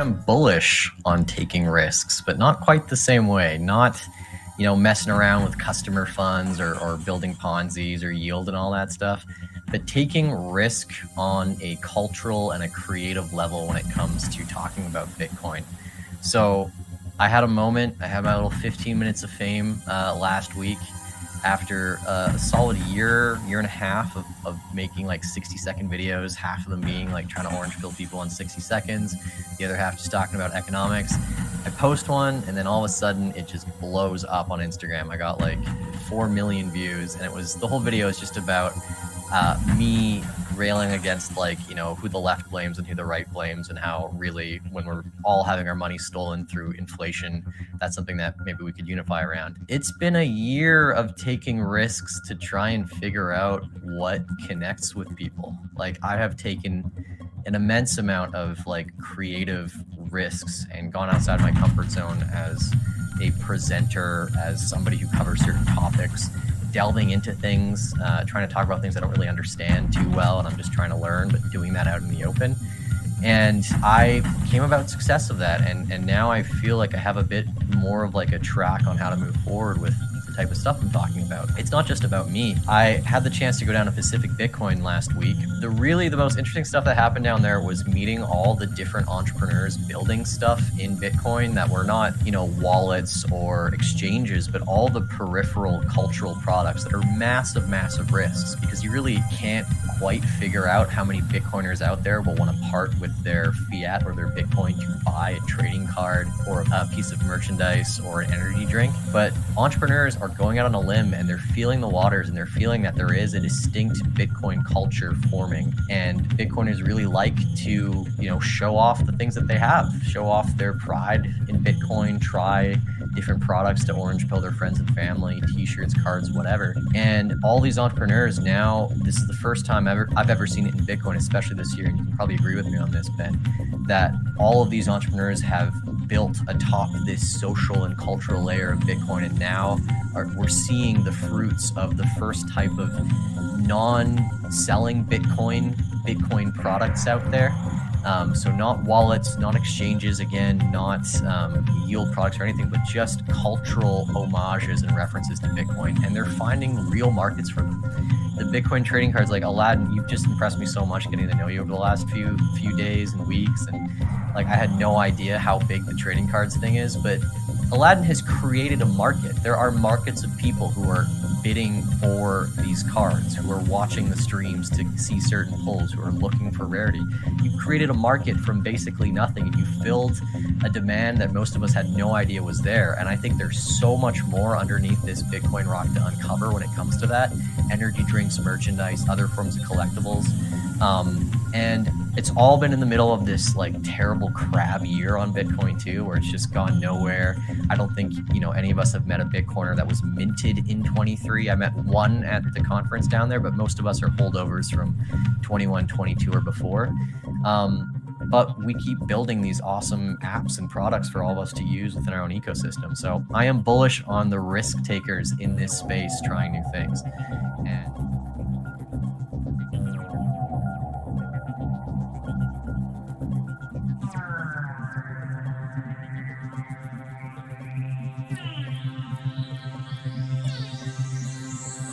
am bullish on taking risks, but not quite the same way. Not, messing around with customer funds or building Ponzi's or yield and all that stuff, but taking risk on a cultural and a creative level when it comes to talking about Bitcoin. So I had a moment, I had my little 15 minutes of fame last week after a solid year and a half of making like 60-second videos, half of them being like trying to orange pill people in 60 seconds, the other half just talking about economics. I post one and then all of a sudden it just blows up on Instagram. I got like 4 million views, and the whole video is just about me railing against who the left blames and who the right blames, and how really when we're all having our money stolen through inflation, that's something that maybe we could unify around. It's been a year of taking risks to try and figure out what connects with people. Like, I have taken an immense amount of creative risks and gone outside my comfort zone as a presenter, as somebody who covers certain topics, delving into things, trying to talk about things I don't really understand too well, and I'm just trying to learn, but doing that out in the open. And I came about success of that, and now I feel like I have a bit more of a track on how to move forward with the type of stuff I'm talking about. It's not just about me. I had the chance to go down to Pacific Bitcoin last week. The most interesting stuff that happened down there was meeting all the different entrepreneurs building stuff in Bitcoin that were not, wallets or exchanges, but all the peripheral cultural products that are massive, massive risks, because you really can't quite figure out how many Bitcoiners out there will want to part with their fiat or their Bitcoin to buy a trading card or a piece of merchandise or an energy drink. But entrepreneurs are going out on a limb, and they're feeling the waters, and they're feeling that there is a distinct Bitcoin culture forming. And Bitcoiners really like to, show off the things that they have, show off their pride in Bitcoin, try different products to orange pill their friends and family, t-shirts, cards, whatever. And all these entrepreneurs now, this is the first time I've ever seen it in Bitcoin, especially this year, and you can probably agree with me on this, Ben, that all of these entrepreneurs have built atop this social and cultural layer of Bitcoin, and now we're seeing the fruits of the first type of non-selling Bitcoin products out there. So not wallets, not exchanges, again, not yield products or anything, but just cultural homages and references to Bitcoin. And they're finding real markets for them. The Bitcoin trading cards, like Aladdin, you've just impressed me so much getting to know you over the last few days and weeks. And I had no idea how big the trading cards thing is, but Aladdin has created a market. There are markets of people who are bidding for these cards, who are watching the streams to see certain pulls, who are looking for rarity. You've created a market from basically nothing, and you filled a demand that most of us had no idea was there. And I think there's so much more underneath this Bitcoin rock to uncover when it comes to that. Energy drinks, merchandise, other forms of collectibles. And it's all been in the middle of this terrible crab year on Bitcoin too, where it's just gone nowhere. I don't think, any of us have met a Bitcoiner that was minted in 23. I met one at the conference down there, but most of us are holdovers from 21, 22 or before. But we keep building these awesome apps and products for all of us to use within our own ecosystem. So I am bullish on the risk takers in this space trying new things.